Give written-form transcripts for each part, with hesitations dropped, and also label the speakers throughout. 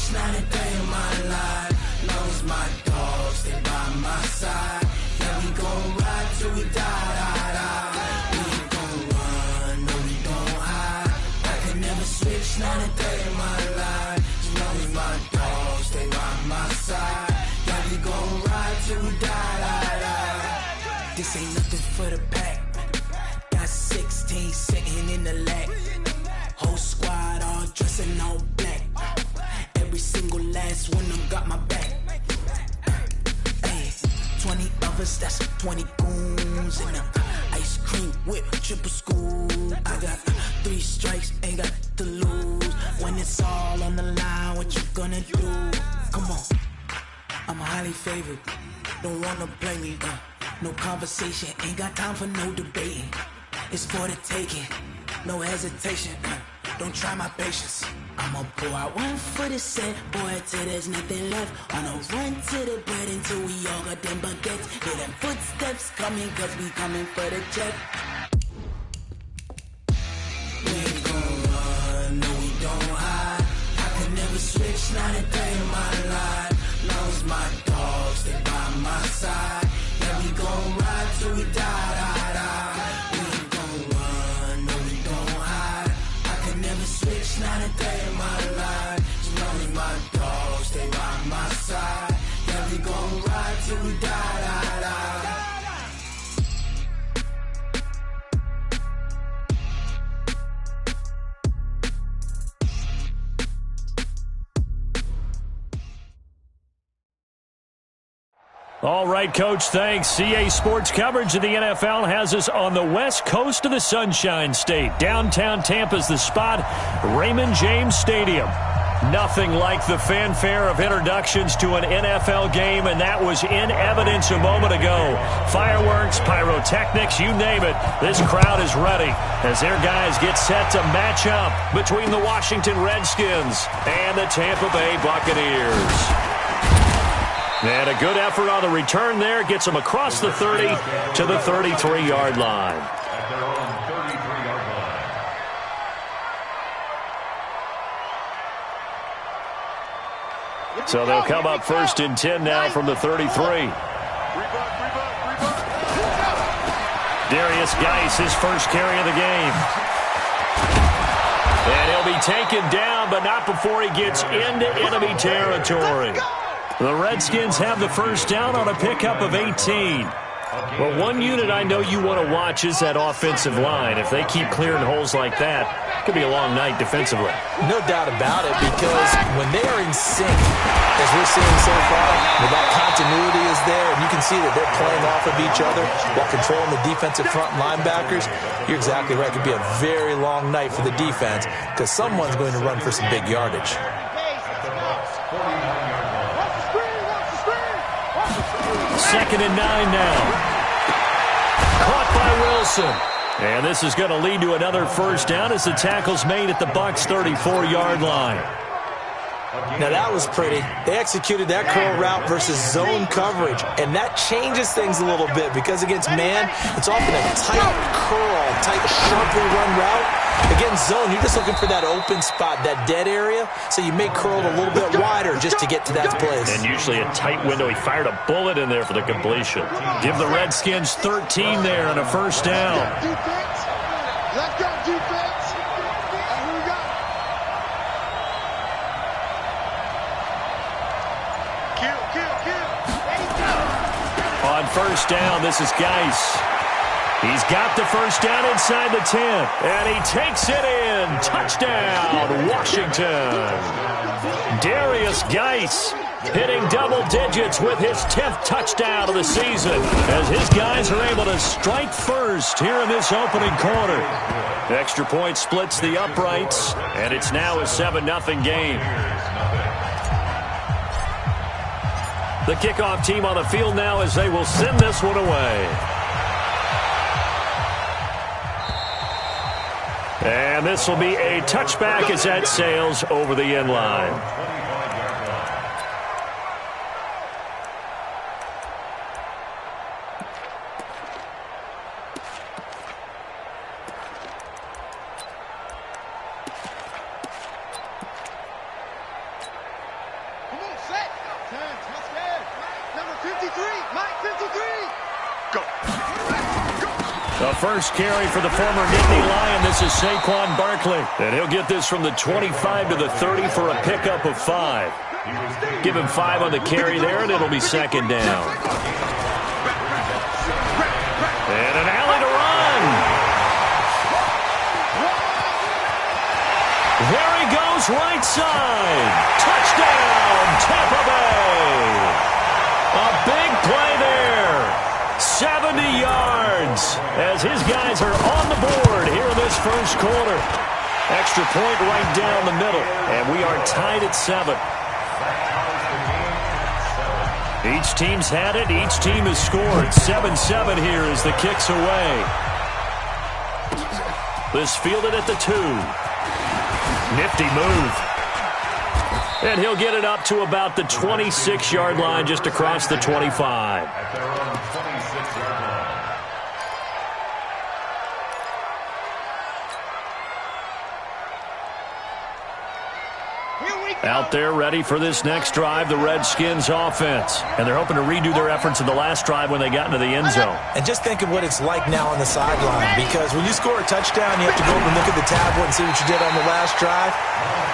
Speaker 1: switch, not a day in my life. Long as my dogs stay by my side. Yeah, we gon' ride till we die. We ain't gon' run, no we don't hide. I can never switch, not a day in my life. As long as my dogs stay by my side. Yeah, we gon' ride till we die. This ain't nothing for the pack. Got 16 sitting in the lag. Whole squad all dressing all black. Every single last one of them got my back. Hey, 20 of us, that's 20 goons. And ice cream whip, triple scoop. I got 3 strikes, ain't got to lose. When it's all on the line, what you gonna do? Come on, I'm highly favored. Don't wanna play me, no conversation, ain't got time for no debating. It's for the taking, no hesitation. Don't try my patience. I'ma pull out one for the set, boy, till there's nothing left. On a run to the bread until we all got them baguettes. Hear them footsteps coming, cause we coming for the check. We ain't gon' run, no we don't hide. I could never switch, not a day in my life. Long as my dogs stay by my side. Yeah, we gon' ride till we die. We ain't gon' run, no we don't hide. I could never switch, not a day in my life. As long as my dogs stay by my side. Yeah, we gon' ride till we die.
Speaker 2: All right, Coach, thanks. CA Sports coverage of the NFL has us on the west coast of the Sunshine State. Downtown Tampa's the spot, Raymond James Stadium. Nothing like the fanfare of introductions to an NFL game, and that was in evidence a moment ago. Fireworks, pyrotechnics, you name it. This crowd is ready as their guys get set to match up between the Washington Redskins and the Tampa Bay Buccaneers. And a good effort on the return there. Gets them across the 30 to the 33-yard line. So they'll come up 1st and 10 now from the 33. Darius Geis, his first carry of the game. And he'll be taken down, but not before he gets into enemy territory. The Redskins have the first down on a pickup of 18. Well, one unit I know you want to watch is that offensive line. If they keep clearing holes like that, it could be a long night defensively.
Speaker 3: No doubt about it, because when they are in sync, as we're seeing so far, when that continuity is there, and you can see that they're playing off of each other while controlling the defensive front linebackers, you're exactly right. It could be a very long night for the defense because someone's going to run for some big yardage.
Speaker 2: 2nd and 9 now. Caught by Wilson. And this is going to lead to another first down as the tackle's made at the Bucs' 34-yard line.
Speaker 3: Now that was pretty. They executed that curl route versus zone coverage, and that changes things a little bit because against man, it's often a tight curl, tight, sharply run route. Against zone, you're just looking for that open spot, that dead area, so you may curl it a little bit wider just to get to that place.
Speaker 2: And usually a tight window. He fired a bullet in there for the completion. Give the Redskins 13 there on a first down.
Speaker 4: Let's go, defense. And who we got? Kill.
Speaker 2: On first down, this is Geis. He's got the first down inside the 10, and he takes it in. Touchdown, Washington. Darius Geis hitting double digits with his 10th touchdown of the season as his guys are able to strike first here in this opening quarter. Extra point splits the uprights, and it's now a 7-0 game. The kickoff team on the field now as they will send this one away. And this will be a touchback as that sails over the end line. The first carry for the former Nittany Lion. This is Saquon Barkley. And he'll get this from the 25 to the 30 for a pickup of 5. Give him 5 on the carry there, and it'll be second down. And an alley to run. There he goes, right side. Touchdown, Tampa Bay. A big play there. 70 yards as his guys are on the board here in this first quarter. Extra point right down the middle, and we are tied at 7. Each team's had it. Each team has scored. 7-7 here as the kick's away. This fielded at the 2. Nifty move. And he'll get it up to about the 26-yard line, just across the 25. Out there ready for this next drive, the Redskins offense. And they're hoping to redo their efforts in the last drive when they got into the end zone.
Speaker 3: And just think of what it's like now on the sideline, because when you score a touchdown, you have to go over and look at the tablet and see what you did on the last drive.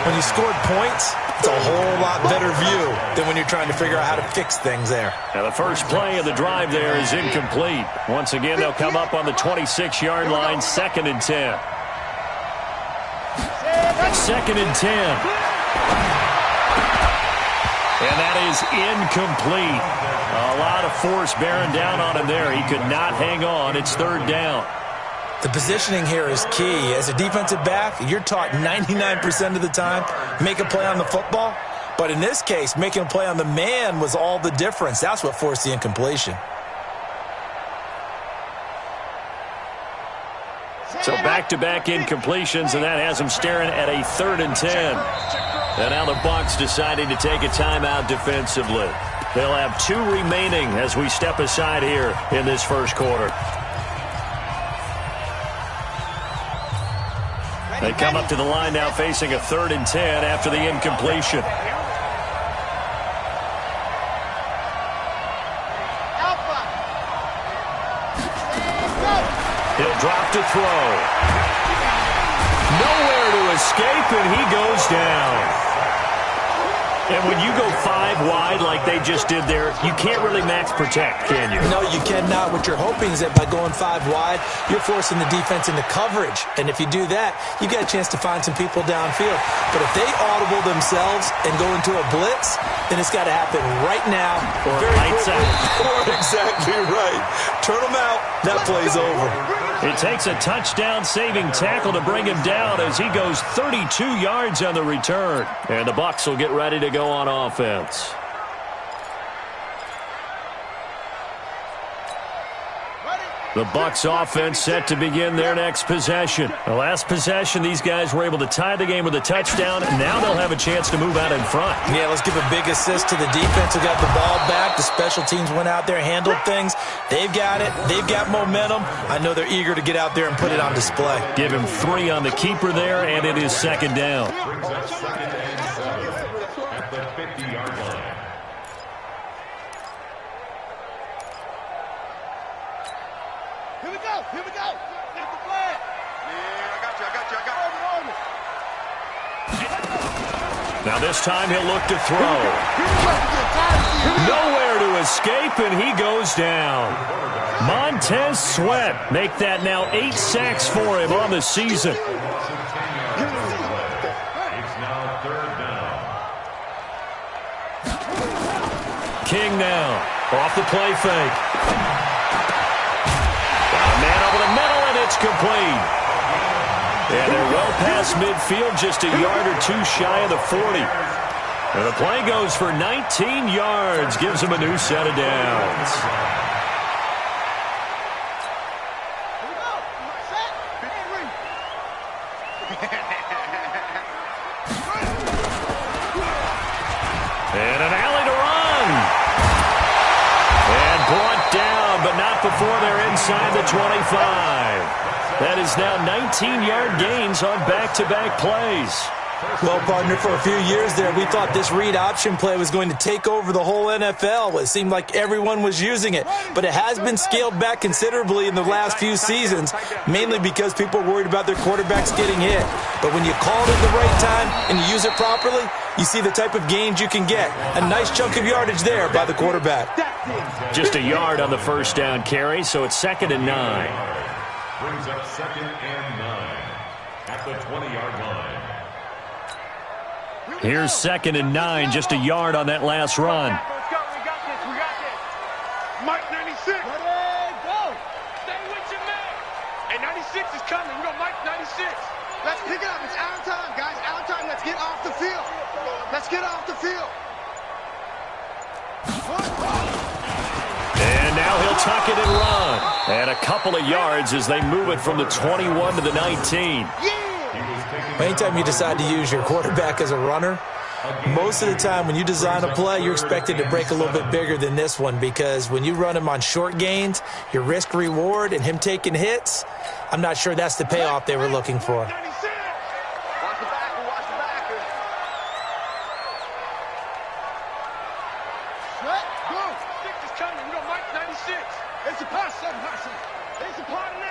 Speaker 3: When you scored points, it's a whole lot better view than when you're trying to figure out how to fix things there.
Speaker 2: And the first play of the drive there is incomplete. Once again, they'll come up on the 26-yard line, 2nd and 10. 2nd and 10. And that is incomplete. A lot of force bearing down on him there. He could not hang on. It's 3rd down.
Speaker 3: The positioning here is key. As a defensive back, you're taught 99% of the time, make a play on the football. But in this case, making a play on the man was all the difference. That's what forced the incompletion.
Speaker 2: So back-to-back incompletions, and that has him staring at a 3rd and 10. And now the Bucs deciding to take a timeout defensively. They'll have 2 remaining as we step aside here in this first quarter. They come up to the line now facing a 3rd and 10 after the incompletion. He'll drop to throw. Nowhere to escape, and he goes down. And when you go 5 wide like they just did there, you can't really max protect, can you?
Speaker 3: No, you cannot. What you're hoping is that by going 5 wide, you're forcing the defense into coverage. And if you do that, you get a chance to find some people downfield. But if they audible themselves and go into a blitz, then it's got to happen right now.
Speaker 2: Or lights out.
Speaker 3: Or exactly right. Turn them out. That play's over.
Speaker 2: It takes a touchdown-saving tackle to bring him down as he goes 32 yards on the return. And the Bucs will get ready to go on offense. The Bucs offense set to begin their next possession. The last possession, these guys were able to tie the game with a touchdown, and now they'll have a chance to move out in front.
Speaker 3: Yeah, let's give a big assist to the defense who got the ball back. The special teams went out there, handled things. They've got it. They've got momentum. I know they're eager to get out there and put it on display.
Speaker 2: Give him 3 on the keeper there, and it is 2nd down.
Speaker 4: Here we go. Get the flag. Yeah, I got you.
Speaker 2: Now this time he'll look to throw. Nowhere to escape, and he goes down. Montez Sweat make that now 8 sacks for him on the season. King now off the play fake. Man over the middle, and it's complete. And they're well past midfield, just a yard or 2 shy of the 40. And the play goes for 19 yards, gives them a new set of downs. And an alley to run. And brought down, but not before they're inside the 25. That is now 19-yard gains on back-to-back plays.
Speaker 3: Well, partner, for a few years there, we thought this read option play was going to take over the whole NFL. It seemed like everyone was using it, but it has been scaled back considerably in the last few seasons, mainly because people are worried about their quarterbacks getting hit. But when you call it at the right time and you use it properly, you see the type of gains you can get. A nice chunk of yardage there by the quarterback.
Speaker 2: Just a yard on the first down carry, so it's 2nd and 9.
Speaker 5: Brings up 2nd and 9 at the 20-yard line.
Speaker 2: Here's 2nd and 9, just a yard on that last run.
Speaker 4: Let's go. We got this. We got this. Mike 96. Ready, go. Stay with your man. Hey, 96 is coming. We got Mike 96. Let's pick it up. It's our time, guys. Our time. Let's get off the field. Let's get off the field.
Speaker 2: And now he'll tuck it and run. And a couple of yards as they move it from the 21 to the 19.
Speaker 3: Anytime you decide to use your quarterback as a runner, most of the time when you design a play, you're expected to break a little bit bigger than this one, because when you run him on short gains, your risk-reward and him taking hits, I'm not sure that's the payoff they were looking for.
Speaker 4: Watch the backer. Watch the backer. Shut. Go. 6 is coming. We got Mike 96. It's a pass. It's a party now.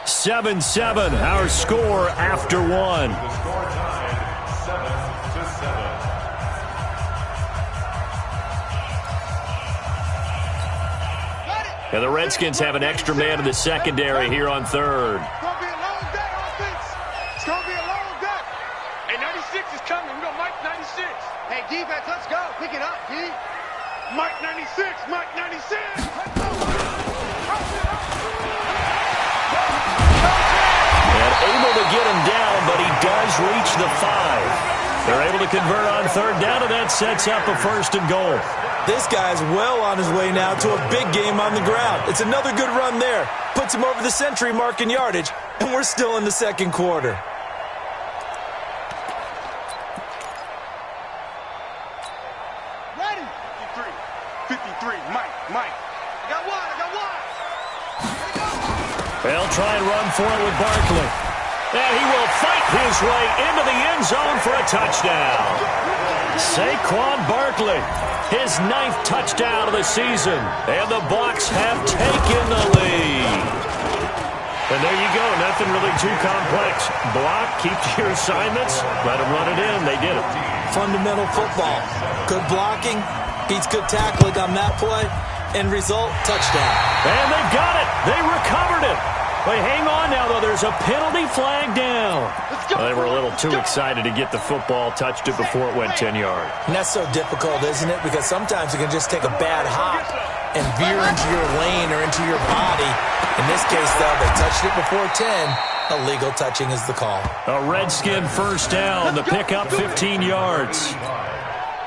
Speaker 2: 7-7, our score after one.
Speaker 5: The score tied 7-7.
Speaker 2: And the Redskins have an extra man in the secondary here on third.
Speaker 4: It's going to be a long day, offense. It's going to be a long day. Hey, 96 is coming. We got Mike 96. Hey, defense, let's go. Pick it up, D. Mike 96. Mike 96. Let's go.
Speaker 2: And able to get him down, but he does reach the 5. They're able to convert on third down, and that sets up a 1st and goal.
Speaker 3: This guy's well on his way now to a big game on the ground. It's another good run there. Puts him over the century mark in yardage, and we're still in the second quarter.
Speaker 4: Ready. 53. Mike. I got one.
Speaker 2: They'll try and run for it with Barkley. And he will fight his way into the end zone for a touchdown. Saquon Barkley, his 9th touchdown of the season. And the Bucs have taken the lead. And there you go, nothing really too complex. Block, keep to your assignments, let them run it in. They did it.
Speaker 3: Fundamental football. Good blocking, beats good tackling on that play. End result, touchdown.
Speaker 2: And they've got it. They recovered it. But hang on now, though. There's a penalty flag down. Well, they were a little too excited to get the football, touched it before it went 10 yards.
Speaker 3: And that's so difficult, isn't it? Because sometimes you can just take a bad hop and veer into your lane or into your body. In this case, though, they touched it before 10. Illegal touching is the call.
Speaker 2: A Redskin 1st down. The pickup, 15 yards.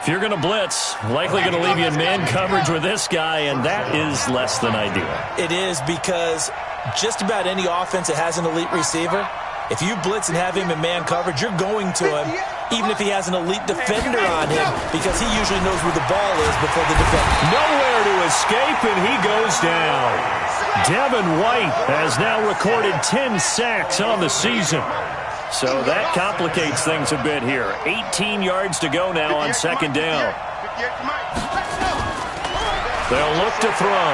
Speaker 2: If you're going to blitz, likely going to leave you in man coverage with this guy, and that is less than ideal.
Speaker 3: It is, because just about any offense that has an elite receiver, if you blitz and have him in man coverage, you're going to him, even if he has an elite defender on him, because he usually knows where the ball is before the defender.
Speaker 2: Nowhere to escape, and he goes down. Devin White has now recorded 10 sacks on the season. So that complicates things a bit here. 18 yards to go now on 2nd down. They'll look to throw.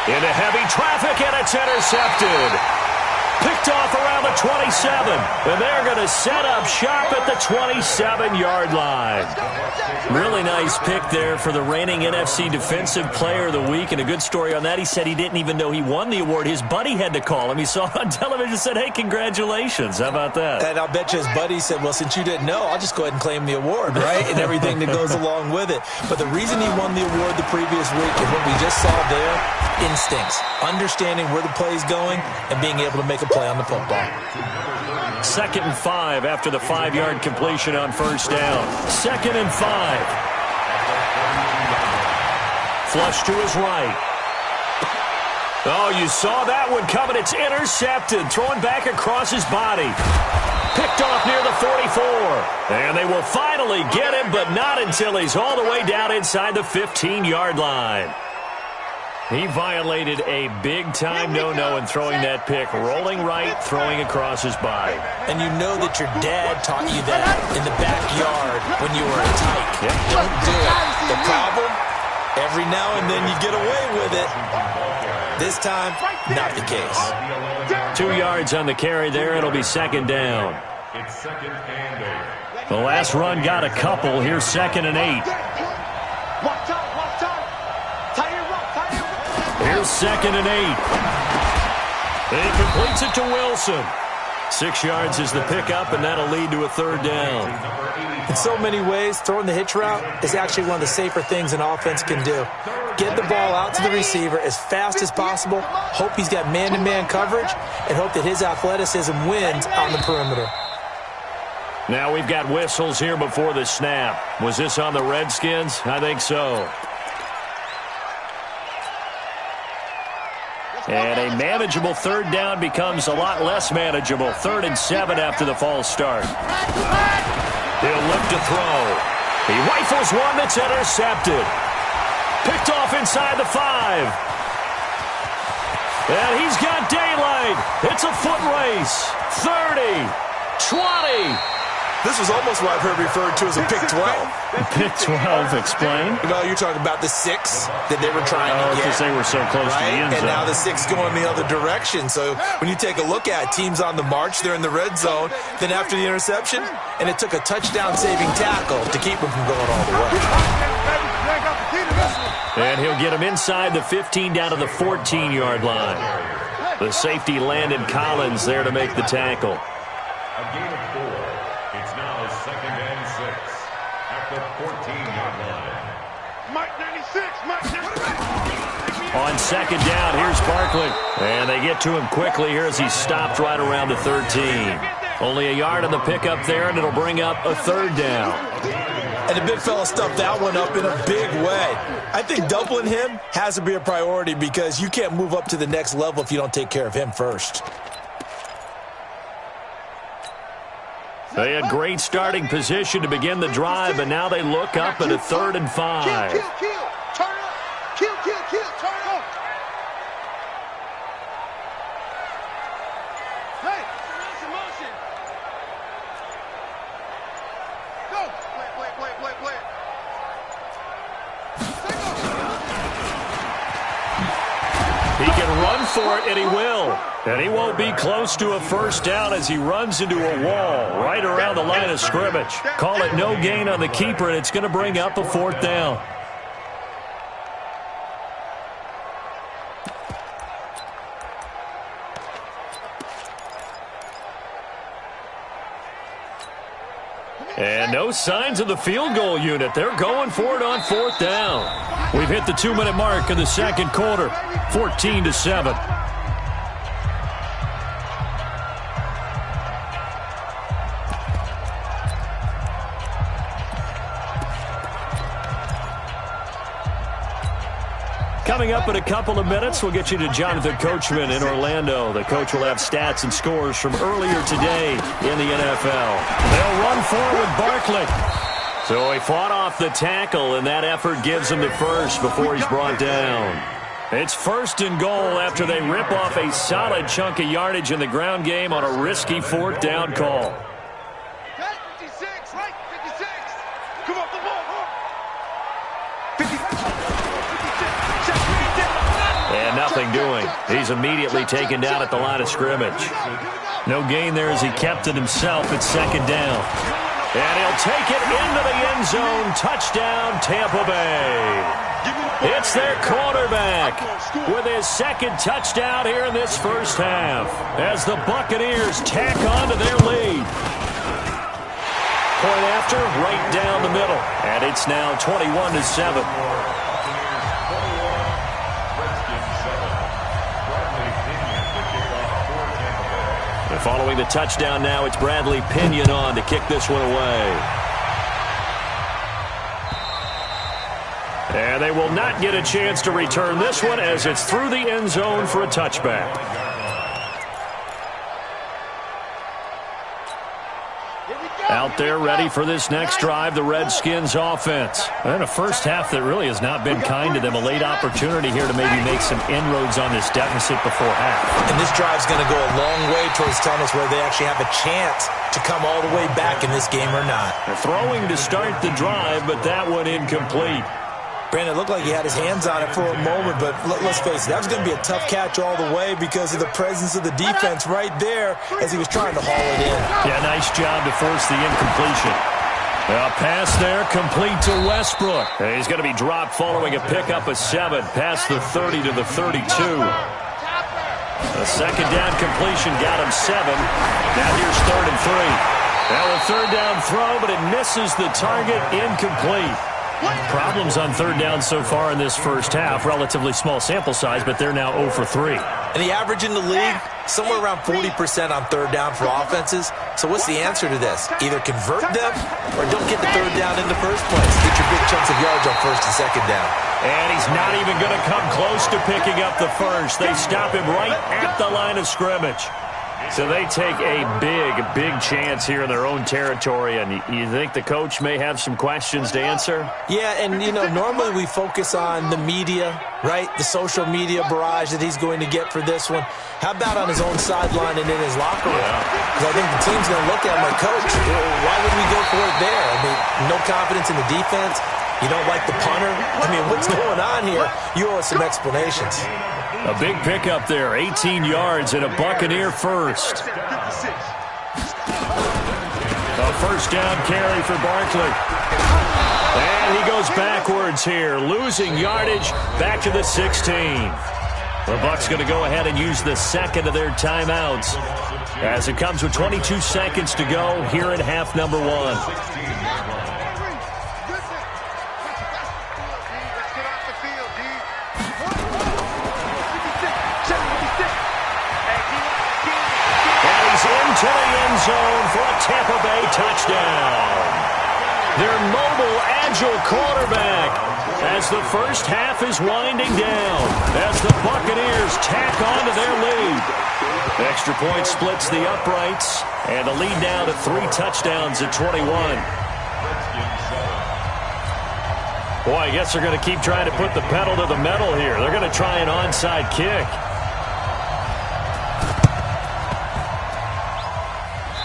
Speaker 2: Into heavy traffic, and it's intercepted. Picked off around the 27. And they're going to set up shop at the 27-yard line. Really nice pick there for the reigning NFC Defensive Player of the Week. And a good story on that, he said he didn't even know he won the award. His buddy had to call him. He saw it on television and said, hey, congratulations. How about that?
Speaker 3: And I'll bet you his buddy said, well, since you didn't know, I'll just go ahead and claim the award, right? And everything that goes along with it. But the reason he won the award the previous week is what we just saw there, instincts, understanding where the play is going and being able to make a play on the football.
Speaker 2: 2nd and 5 after the 5-yard completion on 1st down. 2nd and 5. Flush to his right. Oh, you saw that one coming. It's intercepted. Throwing back across his body. Picked off near the 44. And they will finally get him, but not until he's all the way down inside the 15-yard line. He violated a big-time no-no in throwing that pick. Rolling right, throwing across his body.
Speaker 3: And you know that your dad taught you that in the backyard when you were a tyke.
Speaker 2: Yep.
Speaker 3: Don't do it. The problem, every now and then you get away with it. This time, not the case.
Speaker 2: 2 yards on the carry there. It'll be second down.
Speaker 5: It's second and 8.
Speaker 2: The last run got a couple. Here's second and 8. Here's second and 8. He completes it to Wilson. 6 yards is the pickup, and that'll lead to a third down.
Speaker 3: In so many ways, throwing the hitch route is actually one of the safer things an offense can do. Get the ball out to the receiver as fast as possible, hope he's got man-to-man coverage, and hope that his athleticism wins on the perimeter.
Speaker 2: Now we've got whistles here before the snap. Was this on the Redskins? I think so. And a manageable third down becomes a lot less manageable. 3rd and 7 after the false start. He'll look to throw. He rifles one that's intercepted. Picked off inside the 5. And he's got daylight. It's a foot race. 30, 20.
Speaker 3: This was almost what I've heard referred to as a pick 12.
Speaker 2: Pick 12, explain.
Speaker 3: Well, you're talking about the 6 that they were trying to get.
Speaker 2: Because they were so close to the end zone.
Speaker 3: And now the 6 going the other direction. So when you take a look at teams on the march, they're in the red zone. Then after the interception, and it took a touchdown-saving tackle to keep them from going all the way.
Speaker 2: And he'll get him inside the 15 down to the 14-yard line. The safety Landon Collins there to make the tackle.
Speaker 5: A gain of 4. It's now second and 6 at the 14-yard line.
Speaker 4: Mike 96, Mike 96.
Speaker 2: On second down, here's Barkley. And they get to him quickly here as he's stopped right around the 13. Only a yard on the pickup there, and it'll bring up a third down.
Speaker 3: And the big fella stuffed that one up in a big way. I think doubling him has to be a priority because you can't move up to the next level if you don't take care of him first.
Speaker 2: They had great starting position to begin the drive, and now they look up at a 3rd and 5.
Speaker 4: Kill, turn up. Kill, turn up. Hey, motion. Go. Play.
Speaker 2: He can run for it, and he will. And he won't be close to a first down as he runs into a wall right around the line of scrimmage. Call it no gain on the keeper, and it's going to bring up a 4th down. And no signs of the field goal unit. They're going for it on 4th down. We've hit the 2-minute mark in the second quarter, 14-7. Coming up in a couple of minutes, we'll get you to Jonathan Coachman in Orlando. The coach will have stats and scores from earlier today in the NFL. They'll run forward with Barkley. So he fought off the tackle, and that effort gives him the first before he's brought down. It's 1st and goal after they rip off a solid chunk of yardage in the ground game on a risky 4th down call.
Speaker 4: 56, right? 56. Come on, the ball. 56.
Speaker 2: And nothing doing. He's immediately taken down at the line of scrimmage. No gain there as he kept it himself at second down. And he'll take it into the end zone. Touchdown, Tampa Bay. It's their quarterback with his second touchdown here in this first half as the Buccaneers tack on to their lead. Point after, right down the middle. And it's now 21-7. Following the touchdown now, it's Bradley Pinion on to kick this one away. And they will not get a chance to return this one as it's through the end zone for a touchback. out there ready for this next drive, the Redskins offense. And a first half that really has not been kind to them. A late opportunity here to maybe make some inroads on this deficit before half.
Speaker 3: And this drive's going to go a long way towards telling us whether they actually have a chance to come all the way back in this game or not.
Speaker 2: They're throwing to start the drive, but that one incomplete.
Speaker 3: Brandon, it looked like he had his hands on it for a moment, but let's face it, that was going to be a tough catch all the way because of the presence of the defense right there as he was trying to haul it in.
Speaker 2: Yeah, nice job to force the incompletion. A pass there, complete to Westbrook. He's going to be dropped following a pickup of 7, past the 30 to the 32. A second down completion got him 7. Now here's 3rd and 3. Now a third down throw, but it misses the target, incomplete. Problems on third down so far in this first half. Relatively small sample size, but they're now 0 for 3.
Speaker 3: And the average in the league, somewhere around 40% on third down for offenses. So what's the answer to this? Either convert them or don't get the third down in the first place. Get your big chunks of yards on first and second down.
Speaker 2: And he's not even going to come close to picking up the first. They stop him right at the line of scrimmage. So they take a big chance here in their own territory, and you think the coach may have some questions to answer?
Speaker 3: Yeah, and, normally we focus on the media, right? The social media barrage that he's going to get for this one. How about on his own sideline and in his locker room? Because I think the team's going to look at him like, Coach, why would we go for it there? I mean, no confidence in the defense. You don't like the punter? I mean, what's going on here? You owe us some explanations.
Speaker 2: A big pickup there, 18 yards and a Buccaneer first. A first down carry for Barkley. And he goes backwards here, losing yardage back to the 16. The Bucs going to go ahead and use the second of their timeouts as it comes with 22 seconds to go here in half number 1. To the end zone for a Tampa Bay touchdown. Their mobile, agile quarterback as the first half is winding down as the Buccaneers tack on to their lead. The extra point splits the uprights, and the lead now to 3 touchdowns at 21. Boy, I guess they're going to keep trying to put the pedal to the metal here. They're going to try an onside kick.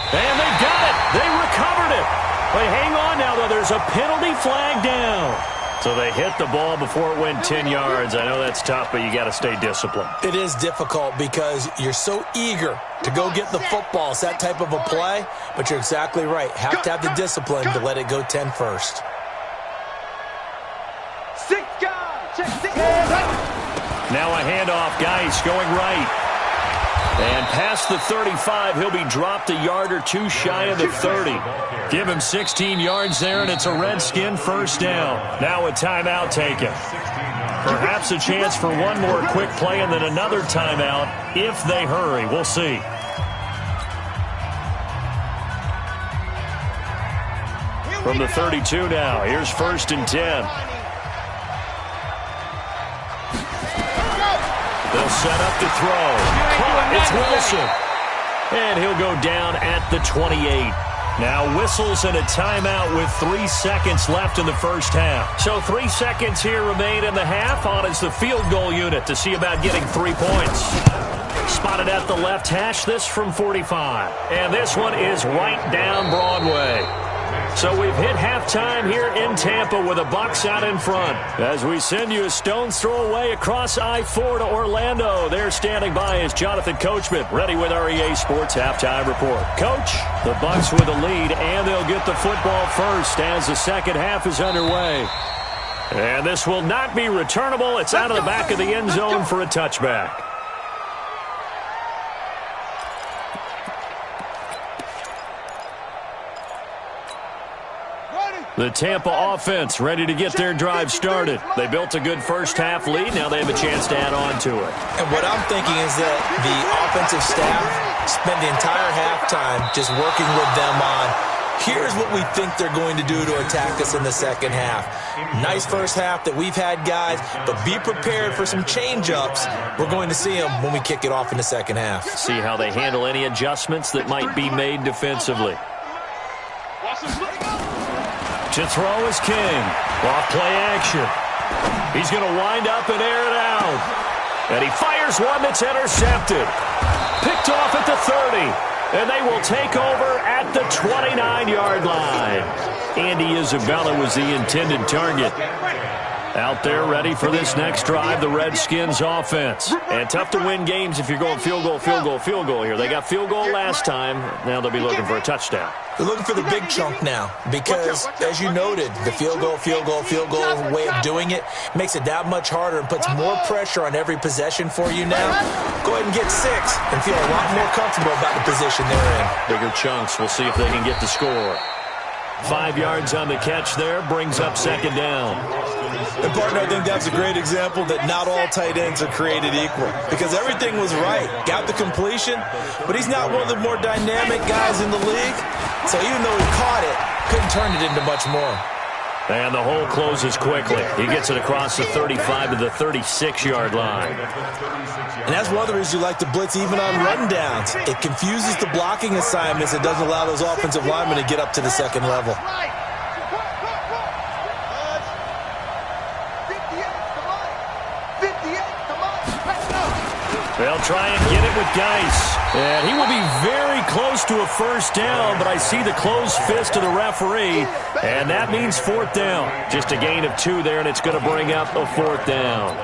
Speaker 2: And they got it. They recovered it. But hang on now, though. There's a penalty flag down. So they hit the ball before it went 10 yards. I know that's tough, but you got to stay disciplined.
Speaker 3: It is difficult because you're so eager to go get the football. It's that type of a play, but you're exactly right. Have to have the discipline to let it go 10 first.
Speaker 4: 6 guys. Check 6 guys.
Speaker 2: Now a handoff. Geis going right. And past the 35, he'll be dropped a yard or 2 shy of the 30. Give him 16 yards there, and it's a Redskin first down. Now a timeout taken. Perhaps a chance for one more quick play and then another timeout if they hurry. We'll see. From the 32 now, here's 1st and 10. They'll set up to throw. Caught. It's Wilson. And he'll go down at the 28. Now whistles and a timeout with 3 seconds left in the first half. So 3 seconds here remain in the half. On is the field goal unit to see about getting 3 points. Spotted at the left hash, this from 45. And this one is right down Broadway. So we've hit halftime here in Tampa with the Bucs out in front. As we send you a stone's throw away across I-4 to Orlando. There standing by is Jonathan Coachman, ready with our EA Sports Halftime Report. Coach, the Bucs with a lead, and they'll get the football first as the second half is underway. And this will not be returnable. It's out of the back of the end zone for a touchback. The Tampa offense ready to get their drive started. They built a good first half lead. Now they have a chance to add on to it.
Speaker 3: And what I'm thinking is that the offensive staff spent the entire halftime just working with them on, here's what we think they're going to do to attack us in the second half. Nice first half that we've had, guys, but be prepared for some change-ups. We're going to see them when we kick it off in the second half.
Speaker 2: See how they handle any adjustments that might be made defensively. To throw is King. Off play action. He's going to wind up and air it out. And he fires one that's intercepted. Picked off at the 30. And they will take over at the 29-yard line. Andy Isabella was the intended target. Out there ready for this next drive, the Redskins offense. And tough to win games if you're going field goal, field goal, field goal here. They got field goal last time. Now they'll be looking for a touchdown.
Speaker 3: They're looking for the big chunk now because, as you noted, the field goal way of doing it makes it that much harder and puts more pressure on every possession for you now. Go ahead and get 6 and feel a lot more comfortable about the position they're in.
Speaker 2: Bigger chunks. We'll see if they can get the score. 5 yards on the catch there, brings up second down.
Speaker 3: And, partner, I think that's a great example that not all tight ends are created equal because everything was right. Got the completion, but he's not one of the more dynamic guys in the league. So even though he caught it, couldn't turn it into much more.
Speaker 2: And the hole closes quickly. He gets it across the 35 to the 36-yard line.
Speaker 3: And that's one of the reasons you like to blitz even on run downs. It confuses the blocking assignments. It doesn't allow those offensive linemen to get up to the second level.
Speaker 2: They'll try and get it with Geis. And he will be very close to a first down, but I see the closed fist of the referee, and that means fourth down. Just a gain of 2 there, and it's going to bring up a fourth down.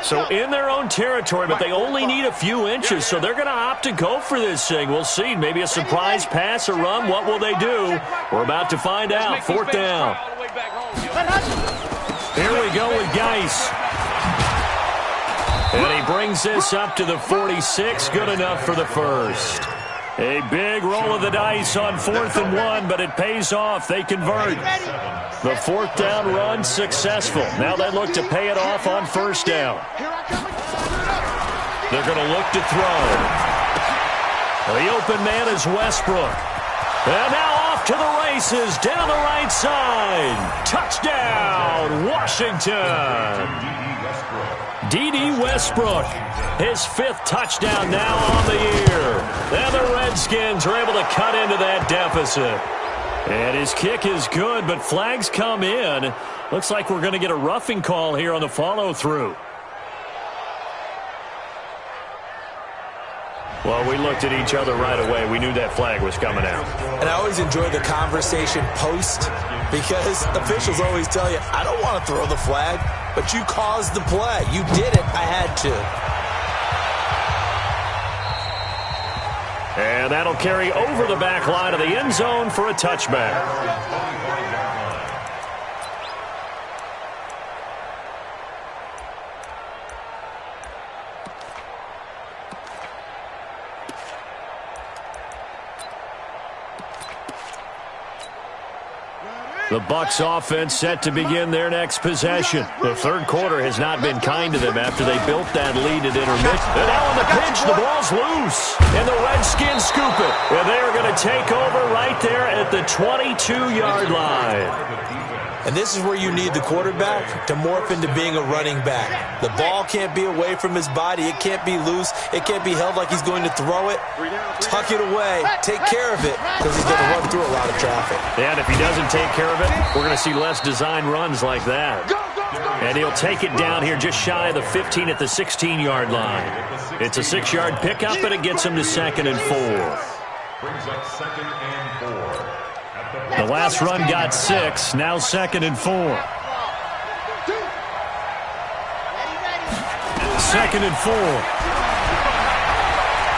Speaker 2: So in their own territory, but they only need a few inches, so they're going to opt to go for this thing. We'll see. Maybe a surprise pass or run. What will they do? We're about to find out. Fourth down. Here we go with Geis. And he brings this up to the 46. Good enough for the first. A big roll of the dice on 4th and 1, but it pays off. They convert. The fourth down run successful. Now they look to pay it off on first down. They're going to look to throw. The open man is Westbrook. And now off to the races, down the right side. Touchdown, Washington. D.D. Westbrook, his 5th touchdown now on the year. And the Redskins are able to cut into that deficit. And his kick is good, but flags come in. Looks like we're going to get a roughing call here on the follow-through. Well, we looked at each other right away. We knew that flag was coming out.
Speaker 3: And I always enjoy the conversation post because officials always tell you, I don't want to throw the flag, but you caused the play. You did it. I had to.
Speaker 2: And that'll carry over the back line of the end zone for a touchback. The Bucs offense set to begin their next possession. The third quarter has not been kind to them after they built that lead at intermission. And now on the pitch, the ball's loose. And the Redskins scoop it. And they are going to take over right there at the 22-yard line.
Speaker 3: And this is where you need the quarterback to morph into being a running back. The ball can't be away from his body. It can't be loose. It can't be held like he's going to throw it. Tuck it away. Take care of it because he's going to run through a lot of traffic.
Speaker 2: And if he doesn't take care of it, we're going to see less design runs like that. And he'll take it down here just shy of the 15 at the 16-yard line. It's a 6-yard pickup, and it gets him to 2nd and 4.
Speaker 5: Brings up 2nd and 4.
Speaker 2: The last run got 6, now 2nd and 4. 2nd and 4.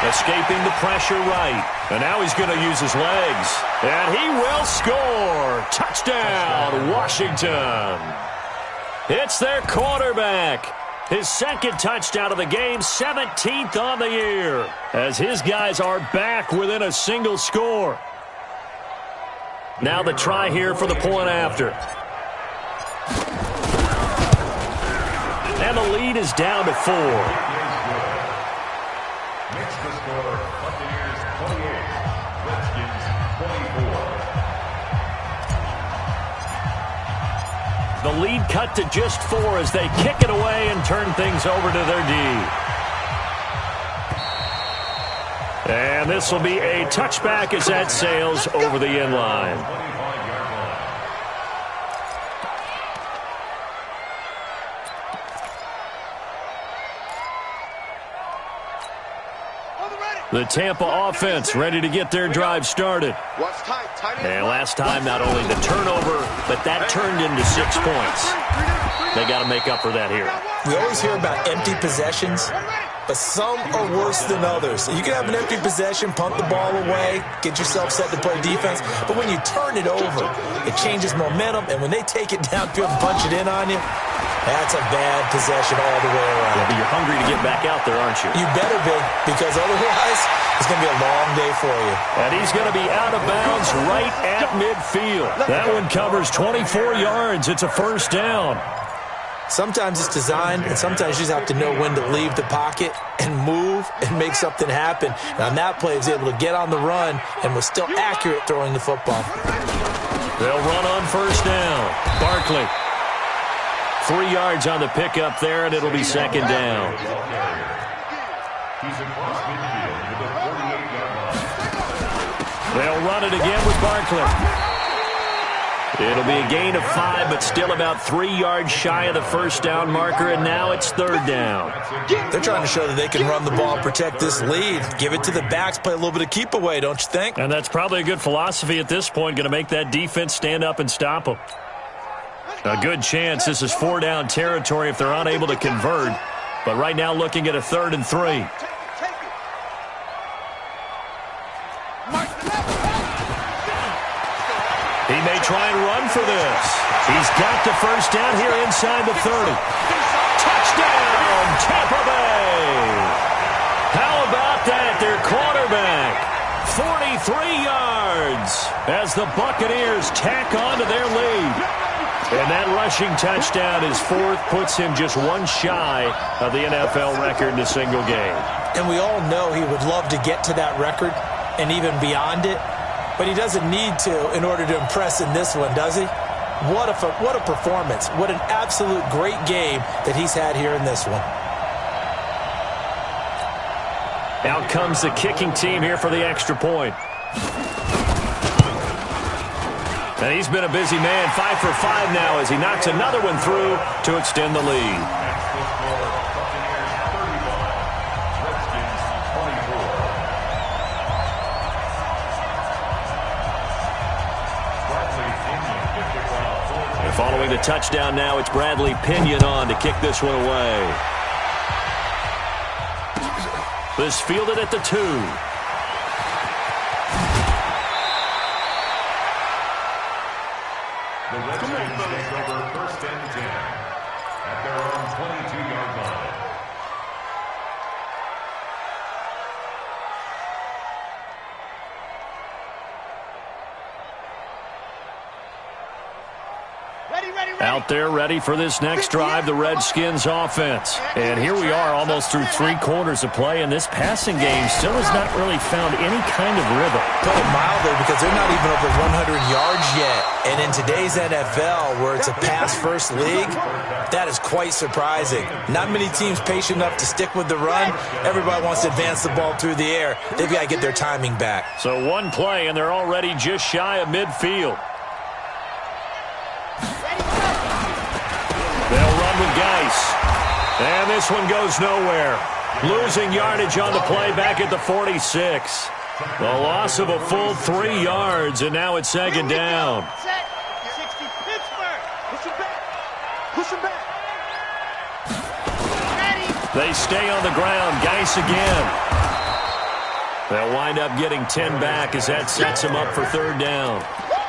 Speaker 2: Escaping the pressure right. And now he's going to use his legs. And he will score. Touchdown, Washington. It's their quarterback. His 2nd touchdown of the game, 17th on the year. As his guys are back within a single score. Now the try here for the point after. And the lead is down to 4.
Speaker 5: Makes the score Buccaneers 28, Redskins 24.
Speaker 2: The lead cut to just 4 as they kick it away and turn things over to their D. And this will be a touchback as that sails over the end line. The Tampa offense ready to get their drive started. And last time, not only the turnover, but that turned into 6 points. They got to make up for that here.
Speaker 3: We always hear about empty possessions, but some are worse than others. You can have an empty possession, punt the ball away, get yourself set to play defense, but when you turn it over, it changes momentum, and when they take it downfield and punch it in on you, that's a bad possession all the way around.
Speaker 2: Yeah, but you're hungry to get back out there, aren't you?
Speaker 3: You better be, because otherwise it's going to be a long day for you.
Speaker 2: And he's going to be out of bounds right at midfield. That one covers 24 yards. It's a first down.
Speaker 3: Sometimes it's designed, and sometimes you just have to know when to leave the pocket and move and make something happen. And on that play, he was able to get on the run and was still accurate throwing the football.
Speaker 2: They'll run on first down. Barkley. 3 yards on the pickup there, and it'll be second down. They'll run it again with Barkley. It'll be a gain of 5, but still about 3 yards shy of the first down marker, and now it's third down.
Speaker 3: They're trying to show that they can run the ball and protect this lead. Give it to the backs, play a little bit of keep away, don't you think?
Speaker 2: And that's probably a good philosophy at this point, going to make that defense stand up and stop them. A good chance this is 4-down territory if they're unable to convert. But right now looking at a 3rd and 3. He may try and run for this. He's got the first down here inside the 30. Touchdown, Tampa Bay. How about that? Their quarterback, 43 yards as the Buccaneers tack on to their lead. And that rushing touchdown is 4th, puts him just 1 shy of the NFL record in a single game.
Speaker 3: And we all know he would love to get to that record and even beyond it, but he doesn't need to in order to impress in this one, does he? What a performance. What an absolute great game that he's had here in this one.
Speaker 2: Out comes the kicking team here for the extra point. And he's been a busy man, 5 for 5 now as he knocks another one through to extend the lead. And following the touchdown now, it's Bradley Pinion on to kick this one away. This fielded at the 2.
Speaker 5: The Redskins take over 1st and 10 at their own 22-yard line.
Speaker 2: Out there ready for this next drive, the Redskins offense. And here we are almost through 3 quarters of play, and this passing game still has not really found any kind of rhythm.
Speaker 3: Put it mildly, because they're not even over 100 yards yet. And in today's NFL, where it's a pass-first league, that is quite surprising. Not many teams patient enough to stick with the run. Everybody wants to advance the ball through the air. They've got to get their timing back.
Speaker 2: So 1 play, and they're already just shy of midfield. They'll run with Geis. And this one goes nowhere. Losing yardage on the play back at the 46. The loss of a full 3 yards, and now it's second down. They stay on the ground. Geis again. They'll wind up getting 10 back as that sets them up for 3rd down.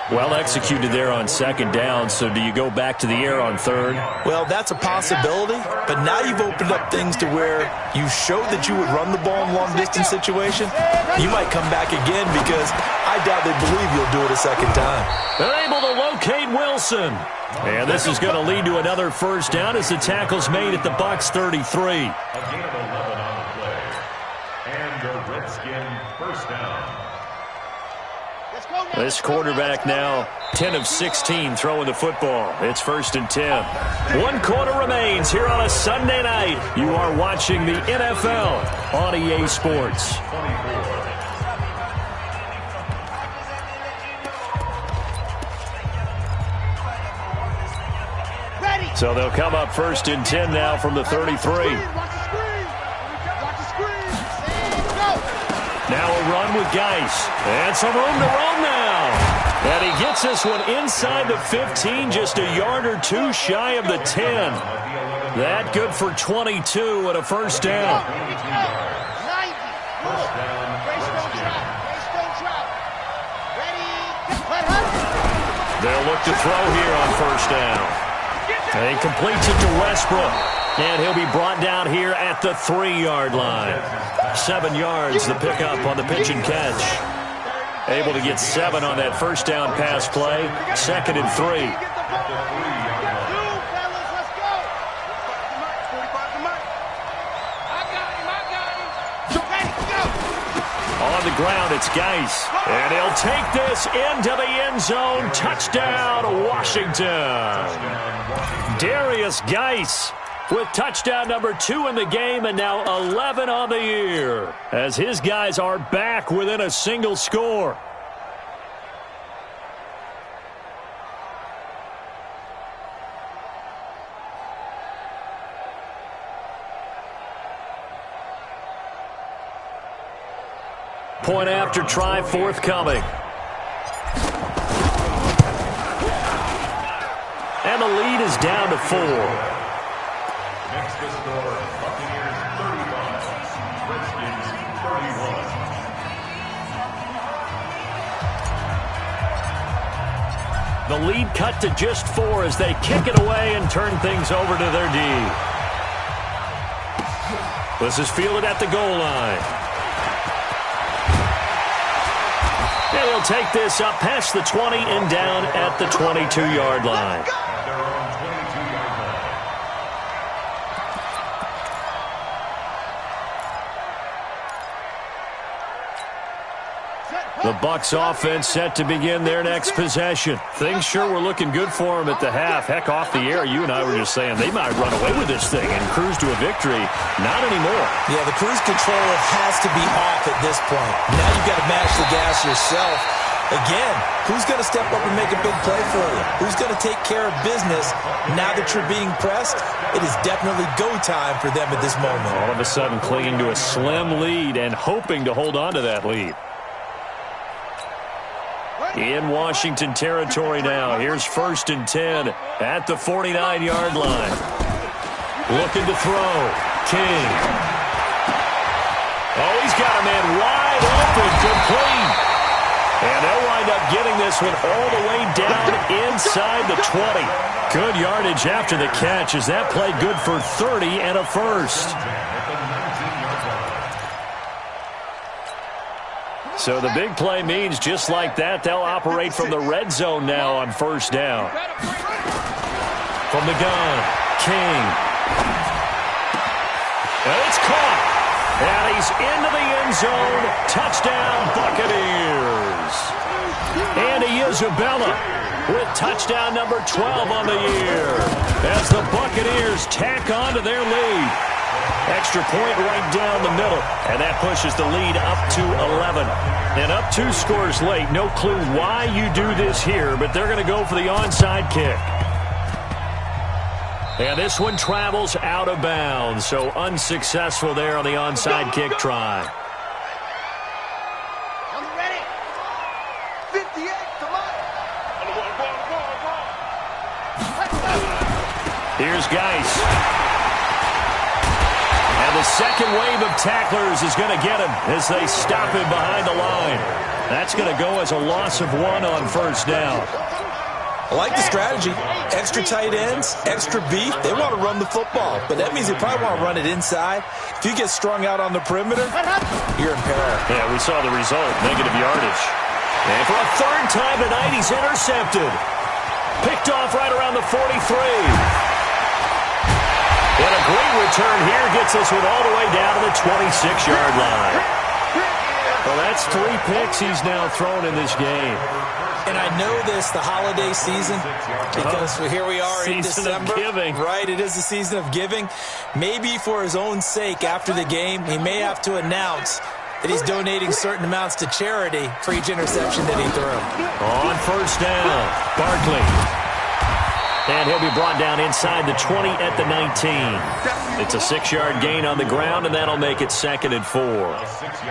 Speaker 2: Well executed there on 2nd down, so do you go back to the air on 3rd?
Speaker 3: Well, that's a possibility, but now you've opened up things to where you showed that you would run the ball in long-distance situation. You might come back again because I doubt they believe you'll do it a 2nd time.
Speaker 2: They're able to locate Wilson. And this is going to lead to another first down as the tackle's made at the Bucs 33.
Speaker 5: A gain of 11 on the play. And a Redskin first down.
Speaker 2: This quarterback now 10 of 16 throwing the football. It's 1st and 10. 1 quarter remains here on a Sunday night. You are watching the NFL on EA Sports.
Speaker 5: 24.
Speaker 2: So they'll come up 1st and 10 now from the 33. Now a run with Geis. And some room to roam now. And he gets this one inside the 15, just a yard or two shy of the 10. That good for 22 and a first down. They'll look to throw here on first down. And he completes it to Westbrook. And he'll be brought down here at the 3-yard line. 7 yards, the pickup on the pitch and catch. Able to get 7 on that first down pass play. 2nd and 3. On the ground, it's Geis. And he'll take this into the end zone. Touchdown, Washington. Darius Geis with touchdown number 2 in the game, and now 11 on the year, as his guys are back within a single score. Point after try forthcoming. And the lead is down to 4.
Speaker 5: Next to score, Buccaneers 35, Redskins 31.
Speaker 2: The lead cut to just 4 as they kick it away and turn things over to their D. This is fielded at the goal line. And he'll take this up past the 20 and down at the 22-yard line. The Bucs offense set to begin their next possession. Things sure were looking good for them at the half. Heck, off the air, you and I were just saying they might run away with this thing and cruise to a victory. Not anymore.
Speaker 3: Yeah, the cruise control has to be off at this point. Now you've got to mash the gas yourself. Again, who's going to step up and make a big play for you? Who's going to take care of business now that you're being pressed? It is definitely go time for them at this moment.
Speaker 2: All of a sudden clinging to a slim lead and hoping to hold on to that lead. In Washington territory now. Here's 1st and 10 at the 49-yard line. Looking to throw. King. Oh, he's got a man wide open. Complete. And they'll wind up getting this one all the way down inside the 20. Good yardage after the catch as that play good for 30 and a first. So the big play means just like that, they'll operate from the red zone now on first down. From the gun, King. And it's caught. And he's into the end zone. Touchdown, Buccaneers. Andy Isabella with touchdown number 12 on the year as the Buccaneers tack on to their lead. Extra point right down the middle, and that pushes the lead up to 11. And up 2 scores late. No clue why you do this here, but they're going to go for the onside kick. And this one travels out of bounds, so unsuccessful there on the onside kick try.
Speaker 4: I'm ready. 58, come on.
Speaker 2: Here's Geis. And the second wave of tacklers is going to get him as they stop him behind the line. That's going to go as a loss of 1 on first down.
Speaker 3: I like the strategy. Extra tight ends, extra beef. They want to run the football, but that means they probably want to run it inside. If you get strung out on the perimeter, you're in peril.
Speaker 2: Yeah, we saw the result, negative yardage. And for a 3rd time tonight, he's intercepted. Picked off right around the 43. And a great return here gets us one all the way down to the 26-yard line. Well, that's 3 picks he's now thrown in this game.
Speaker 3: And I know this, the holiday season, because here we are in December.
Speaker 2: Season of giving.
Speaker 3: Right, it is the season of giving. Maybe for his own sake after the game, he may have to announce that he's donating certain amounts to charity for each interception that he threw.
Speaker 2: On first down, Barkley. And he'll be brought down inside the 20 at the 19. It's a 6-yard gain on the ground, and that'll make it 2nd and 4.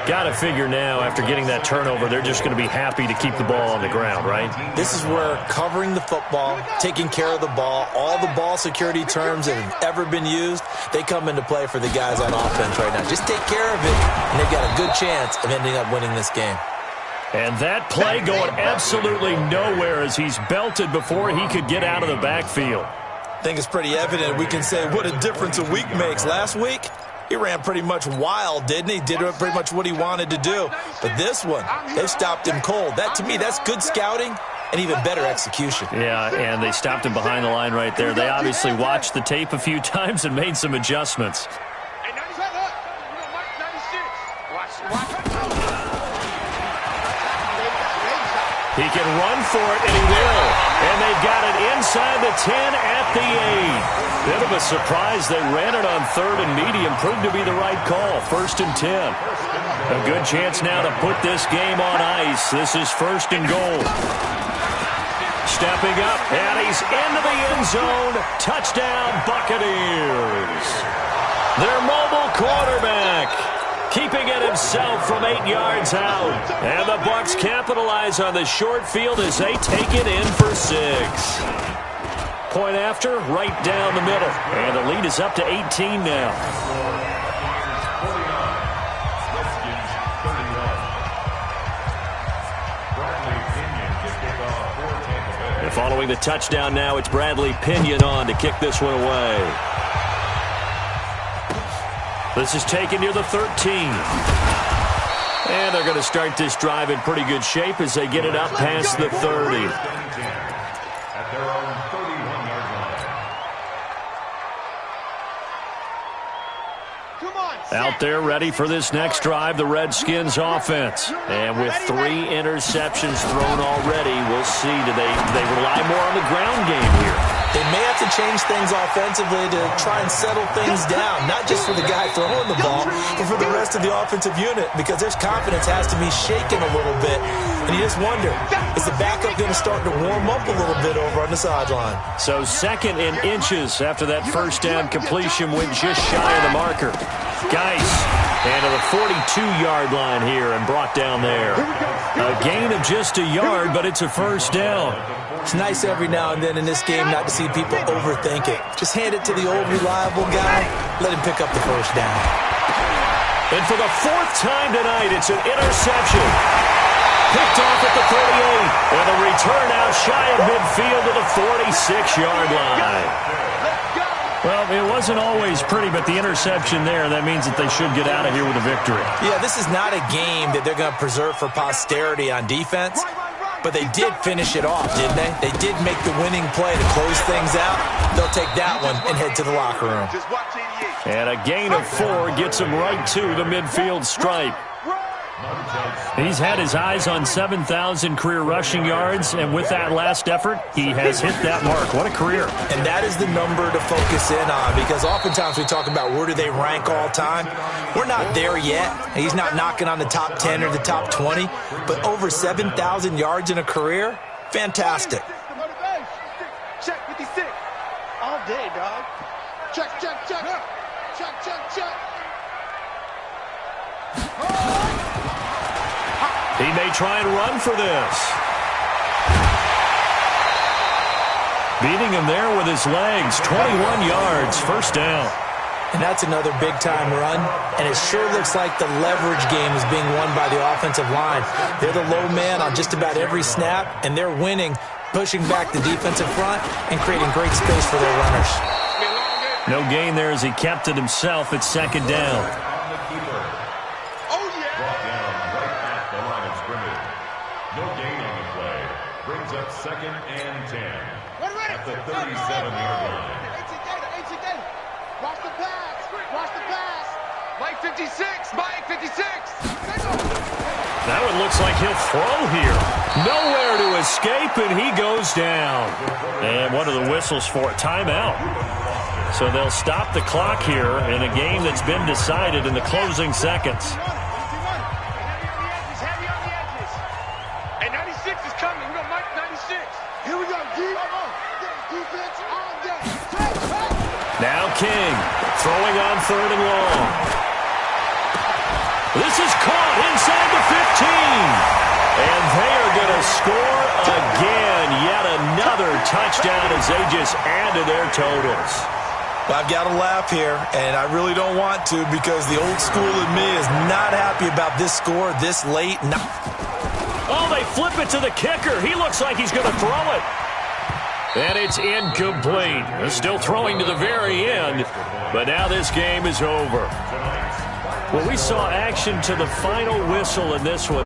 Speaker 2: Got to figure now, after getting that turnover, they're just going to be happy to keep the ball on the ground, right?
Speaker 3: This is where covering the football, taking care of the ball, all the ball security terms that have ever been used, they come into play for the guys on offense right now. Just take care of it, and they've got a good chance of ending up winning this game.
Speaker 2: And that play going absolutely nowhere as he's belted before he could get out of the backfield.
Speaker 3: I think it's pretty evident. We can say what a difference a week makes. Last week, he ran pretty much wild, didn't he? Did pretty much what he wanted to do. But this one, they stopped him cold. That, to me, that's good scouting and even better execution.
Speaker 2: Yeah, and they stopped him behind the line right there. They obviously watched the tape a few times and made some adjustments. He can run for it, and he will. And they've got it inside the 10 at the 8. Bit of a surprise. They ran it on 3rd and medium. Proved to be the right call. 1st and 10. A good chance now to put this game on ice. This is 1st and goal. Stepping up, and he's into the end zone. Touchdown, Buccaneers. Their mobile quarterback keeping it himself from 8 yards out. And the Bucs capitalize on the short field as they take it in for 6. Point after, right down the middle. And the lead is up to 18 now. And following the touchdown now, it's Bradley Pinion on to kick this one away. This is taken near the 13. And they're going to start this drive in pretty good shape as they get it up past the 30.
Speaker 5: At their own 31-yard line.
Speaker 2: Out there ready for this next drive, the Redskins offense. And with 3 interceptions thrown already, we'll see. Do they rely more on the ground game here?
Speaker 3: They may have to change things offensively to try and settle things down, not just for the guy throwing the ball, but for the rest of the offensive unit, because their confidence has to be shaken a little bit. And you just wonder, is the backup going to start to warm up a little bit over on the sideline?
Speaker 2: So 2nd and inches after that first down completion went just shy of the marker. Geis into the 42-yard line here and brought down there. A gain of just a yard, but it's a first down.
Speaker 3: It's nice every now and then in this game not to see people overthink it. Just hand it to the old reliable guy. Let him pick up the first down.
Speaker 2: And for the 4th time tonight, it's an interception. Picked off at the 38. And a return out shy of midfield to the 46-yard line. Well, it wasn't always pretty, but the interception there, that means that they should get out of here with a victory.
Speaker 3: Yeah, this is not a game that they're going to preserve for posterity on defense. But they did finish it off, didn't they? They did make the winning play to close things out. They'll take that one and head to the locker room.
Speaker 2: And a gain of 4 gets him right to the midfield stripe. He's had his eyes on 7,000 career rushing yards, and with that last effort, he has hit that mark. What a career.
Speaker 3: And that is the number to focus in on, because oftentimes we talk about where do they rank all time. We're not there yet. He's not knocking on the top 10 or the top 20, but over 7,000 yards in a career, fantastic.
Speaker 4: Check 56. All day, dog. Check.
Speaker 2: He may try and run for this. Beating him there with his legs. 21 yards, first down.
Speaker 3: And that's another big-time run. And it sure looks like the leverage game is being won by the offensive line. They're the low man on just about every snap, and they're winning, pushing back the defensive front and creating great space for their runners.
Speaker 2: No gain there as he kept it himself at 2nd down.
Speaker 5: Up 2nd and 10 at the 37-yard line.
Speaker 4: Watch the pass. Mike 56.
Speaker 2: That one looks like he'll throw here. Nowhere to escape, and he goes down. And what are the whistles for? Timeout. So they'll stop the clock here in a game that's been decided in the closing seconds.
Speaker 4: And 96 is coming. We got Mike 96. Here we go. Defense.
Speaker 2: Throwing on 3rd and long. This is caught inside the 15. And they are going to score again. Yet another touchdown as they just add to their totals.
Speaker 3: I've got to laugh here, and I really don't want to because the old school in me is not happy about this score this late.
Speaker 2: Oh, they flip it to the kicker. He looks like he's going to throw it. And it's incomplete. They're still throwing to the very end, but now this game is over. Well, we saw action to the final whistle in this one.